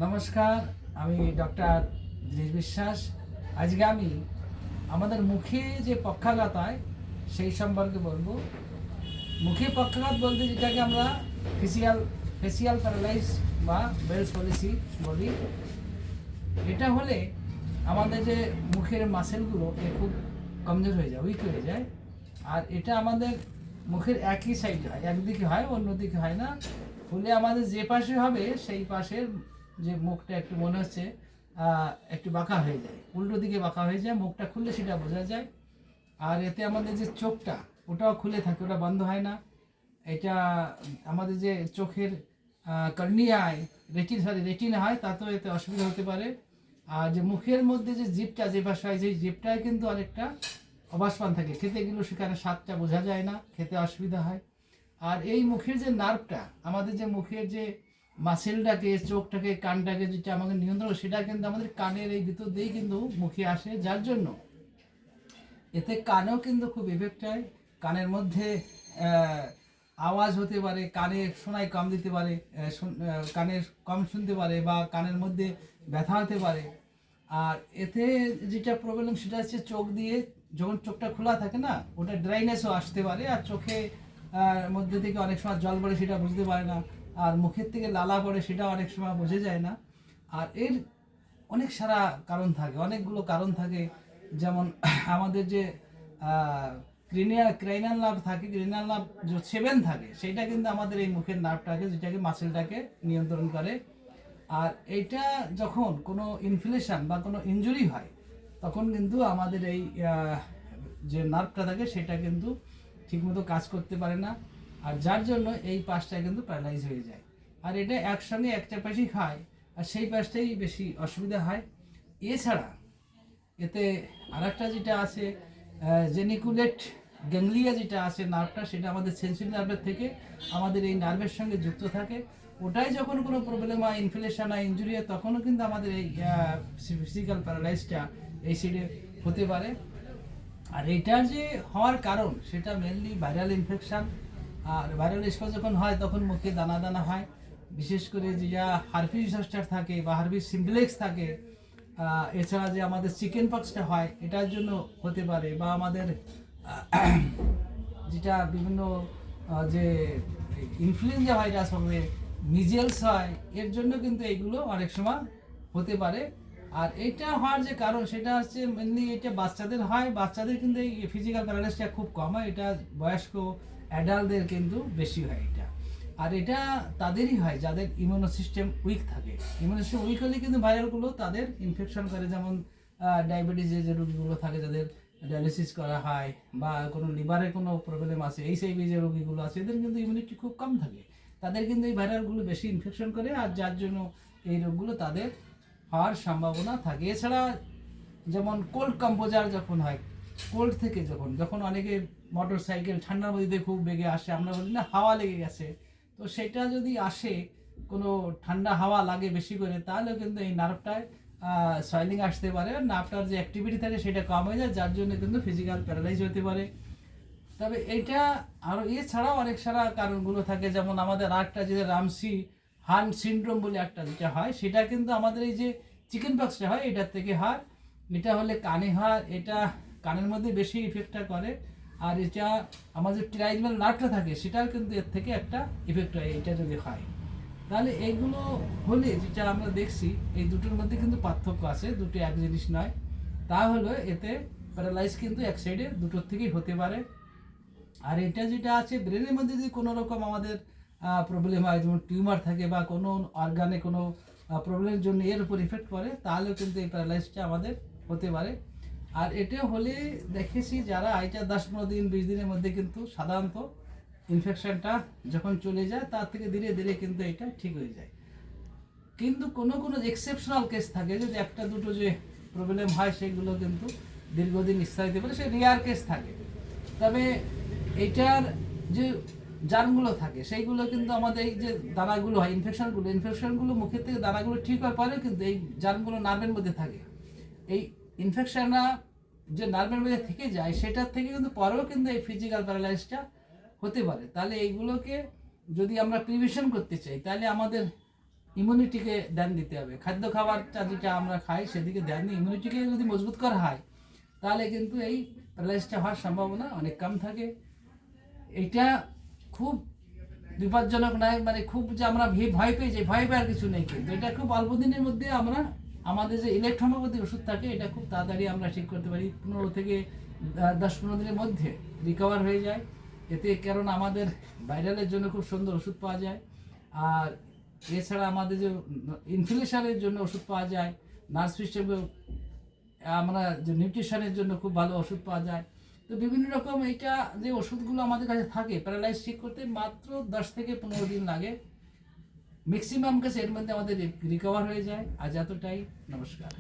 নমস্কার, আমি ডক্টর দীনেশ বিশ্বাস। আজকে আমি আমাদের মুখে যে পক্ষাঘাত হয় সেই সম্পর্কে বলবো। মুখে পক্ষাঘাত বলতে যেটাকে আমরা ফেসিয়াল প্যারালাইজ বা বেলস পলিসি বলি। এটা হলে আমাদের যে মুখের মাসেলগুলো খুব কমজোর হয়ে যায়, উইক হয়ে যায়। আর এটা আমাদের মুখের একই সাইড হয়, একদিকে হয়, অন্যদিকে হয় না। হলে আমাদের যে পাশে হবে সেই পাশের যে মুখটা একটু মনে হচ্ছে একটু বাঁকা হয়ে যায়, উল্টো দিকে বাঁকা হয়ে যায়। মুখটা খুললে সেটা বোঝা যায়। আর এতে আমাদের যে চোখটা ওটাও খুলে থাকে, ওটা বন্ধ হয় না। এটা আমাদের যে চোখের কর্নিয়ায় রেটিনা হয়, তাতেও এতে অসুবিধা হতে পারে। আর যে মুখের মধ্যে যে জিভটা যে পাশে হয়, সেই জিভটায় কিন্তু অনেকটা অবাসপান থাকে, খেতে গেলেও সেখানে স্বাদটা বোঝা যায় না, খেতে অসুবিধা হয়। আর এই মুখের যে নার্ভটা, আমাদের যে মুখের যে মাসেলটাকে, চোখটাকে, কানটাকে যেটা আমাকে নিয়ন্ত্রণ, সেটা কিন্তু আমাদের কানের এই ভিতর দিয়েই কিন্তু মুখে আসে। যার জন্য এতে কানেও কিন্তু খুব এফেক্ট হয়। কানের মধ্যে আওয়াজ হতে পারে, কানে শোনায় কম দিতে পারে, কানে কম শুনতে পারে, বা কানের মধ্যে ব্যথা হতে পারে। আর এতে যেটা প্রবলেম সেটা হচ্ছে চোখ দিয়ে যখন চোখটা খোলা থাকে না, ওটা ড্রাইনেসও আসতে পারে। আর চোখে মধ্যে থেকে অনেক সময় জল পড়ে, সেটা বুঝতে পারে না। আর মুখের থেকে লালা পড়ে, সেটা অনেক সময় বোঝা যায় না। আর এর অনেক সারা কারণ থাকে, অনেকগুলো কারণ থাকে। যেমন আমাদের যে ক্রেনিয়াল নার্ভ থাকে, ক্রেনিয়াল নার্ভ যে সেভেন থাকে, সেইটা কিন্তু আমাদের এই মুখের নার্ভটাকে, যেটাকে মাসেলটাকে নিয়ন্ত্রণ করে। আর এইটা যখন কোনো ইনফ্লেশন বা কোনো ইনজুরি হয়, তখন কিন্তু আমাদের এই যে নার্ভটা থাকে সেটা কিন্তু ঠিকমতো কাজ করতে পারে না। আর যার জন্য এই পাশটা কিন্তু প্যারালাইজ হয়ে যায়। আর এটা একসঙ্গে একটা পাশেই খায়, আর সেই পাশটাই বেশি অসুবিধা হয়। এছাড়া এতে আরেকটা যেটা আছে, জেনিকুলেট গ্যাংলিয়া যেটা আছে নার্ভটা, সেটা আমাদের সেন্সরি নার্ভের থেকে আমাদের এই নার্ভের সঙ্গে যুক্ত থাকে। ওটাই যখন কোনো প্রবলেম হয়, ইনফ্লেশন হয়, ইঞ্জুরি হয়, তখনও কিন্তু আমাদের এই ফিজিক্যাল প্যারালাইজটা এই সাইডে হতে পারে। আর এটার যে হওয়ার কারণ সেটা মেনলি ভাইরাল ইনফেকশন। আর ভাইরাল স্পট যখন হয় তখন মুখে দানা দানা হয়, বিশেষ করে যে যা হারপিস জোস্টার থাকে বা হারপিস সিম্পলেক্স থাকে। এছাড়া যে আমাদের চিকেন পক্সটা হয়, এটার জন্য হতে পারে। বা আমাদের যেটা বিভিন্ন যে ইনফ্লুয়েঞ্জা ভাইরাস হবে, মিজেলস হয়, এর জন্য কিন্তু এগুলো অনেক সময় হতে পারে। আর এটা হওয়ার যে কারণ সেটা হচ্ছে মেনলি এটা বাচ্চাদের হয়। বাচ্চাদের কিন্তু এই ফিজিক্যাল প্যারালাইসিসটা খুব কম হয়, এটা বয়স্ক অ্যাডাল্টদের কিন্তু বেশি হয় এটা। আর এটা তাদেরই হয় যাদের ইমিউনো সিস্টেম উইক থাকে। ইমিউনো সিস্টেম উইক হলে কিন্তু ভাইরালগুলো তাদের ইনফেকশন করে। যেমন ডায়াবেটিসের যে রোগীগুলো থাকে, যাদের ডায়ালিসিস করা হয়, বা কোনো লিভারে কোনো প্রবলেম আছে, এইচআইভি যে রোগীগুলো আছে, এদের কিন্তু ইমিউনিটি খুব কম থাকে, তাদের কিন্তু এই ভাইরালগুলো বেশি ইনফেকশন করে। আর যার জন্য এই রোগগুলো তাদের হওয়ার সম্ভাবনা থাকে। এছাড়া যেমন কোল্ড কম্পোজার যখন হয়, কোল্ড থেকে যখন যখন অনেকে মোটর সাইকেল ঠান্ডার মধ্যে খুব বেগে আসে, আমরা বলি না হাওয়া লেগে গেছে, তো সেটা যদি আসে, কোনো ঠান্ডা হাওয়া লাগে বেশি করে, তাহলে কিন্তু এই নার্ভটায় সয়েলিং আসতে পারে। নার্ভটার যে অ্যাক্টিভিটি থাকে সেটা কম হয়ে যায়, যার জন্য কিন্তু ফিজিক্যাল প্যারালাইজ হতে পারে। তবে এইটা আরও এছাড়াও অনেক সারা কারণগুলো থাকে। যেমন আমাদের আরেকটা যে রামসি হান সিনড্রোম বলে একটা যেটা হয়, সেটা কিন্তু আমাদের এই যে চিকেন পক্সটা হয় এটার থেকে হয়। এটা হলে কানে হয়, এটা কানের মধ্যে বেশি ইফেক্টটা করে। আর এটা আমাদের ট্রাইজমাল নার্ভটা থাকে, সেটাও কিন্তু এর থেকে একটা ইফেক্ট হয় এটা যদি হয়। তাহলে এইগুলো হলে যেটা আমরা দেখছি, এই দুটোর মধ্যে কিন্তু পার্থক্য আছে, দুটো এক জিনিস নয়। তা হলো এতে প্যারালাইজ কিন্তু এক সাইডে দুটোর থেকেই হতে পারে। আর এটা যেটা আছে ব্রেনের মধ্যে যদি কোনো রকম আমাদের প্রবলেম হয়, যেমন টিউমার থাকে বা কোনো অর্গানে কোনো প্রবলেমের জন্য এর উপর ইফেক্ট করে, তাহলেও কিন্তু এই প্যারালাইসটা আমাদের হতে পারে। আর এটা হলে দেখেছি যারা এটা 10-15 দিন 20 দিনের মধ্যে কিন্তু সাধারণত ইনফেকশনটা যখন চলে যায়, তার থেকে ধীরে ধীরে কিন্তু এটা ঠিক হয়ে যায়। কিন্তু কোনো কোনো এক্সেপশনাল কেস থাকে, যদি একটা দুটো যে প্রবলেম হয় সেগুলো কিন্তু দীর্ঘদিন স্থায়ী হতে পারে, সে রেয়ার কেস থাকে। তবে এইটার যে জার্মগুলো থাকে সেইগুলো কিন্তু আমাদের এই যে দানাগুলো হয়, ইনফেকশনগুলো মুখের থেকে দানাগুলো ঠিক হওয়ার পরেও কিন্তু এই জার্মগুলো নার্ভের মধ্যে থাকে। এই ইনফেকশনটা যে নার্ভের মধ্যে থেকে যায়, সেটার থেকে কিন্তু পরেও কিন্তু এই ফিজিক্যাল প্যারালাইসিসটা হতে পারে। তাহলে এইগুলোকে যদি আমরা প্রিভেনশন করতে চাই, তাহলে আমাদের ইমিউনিটিকে ধ্যান দিতে হবে। খাদ্য খাবারটা যেটা আমরা খাই সেদিকে ধ্যান দিয়ে ইমিউনিটিকে যদি মজবুত করা হয় তাহলে কিন্তু এই প্যারালাইসিসটা হওয়ার সম্ভাবনা অনেক কম থাকে। এটা খুব বিপজ্জনক নয়, মানে খুব যে আমরা ভয় পেয়ে যাই, ভয় পাওয়ার কিছু নেই, কিন্তু এটা খুব অল্প দিনের মধ্যে আমরা আমাদের যে ইলেকট্রোমোপ্যাথি ওষুধ থাকে এটা খুব তাড়াতাড়ি আমরা ঠিক করতে পারি, 15 থেকে 10-15 দিনের মধ্যে রিকভার হয়ে যায় এতে। কারণ আমাদের ভাইরালের জন্য খুব সুন্দর ওষুধ পাওয়া যায়, আর এছাড়া আমাদের যে ইনফ্লেশনের জন্য ওষুধ পাওয়া যায়, নার্ভ সিস্টেমে আমরা যে নিউট্রিশনের জন্য খুব ভালো ওষুধ পাওয়া যায়। তো বিভিন্ন রকম এইটা যে ওষুধগুলো আমাদের কাছে থাকে প্যারালাইজ ঠিক করতে মাত্র 10 থেকে 15 দিন লাগে ম্যাক্সিমাম কেসে, এর মধ্যে আমাদের রিকভার হয়ে যায়। আজ এতটাই, নমস্কার।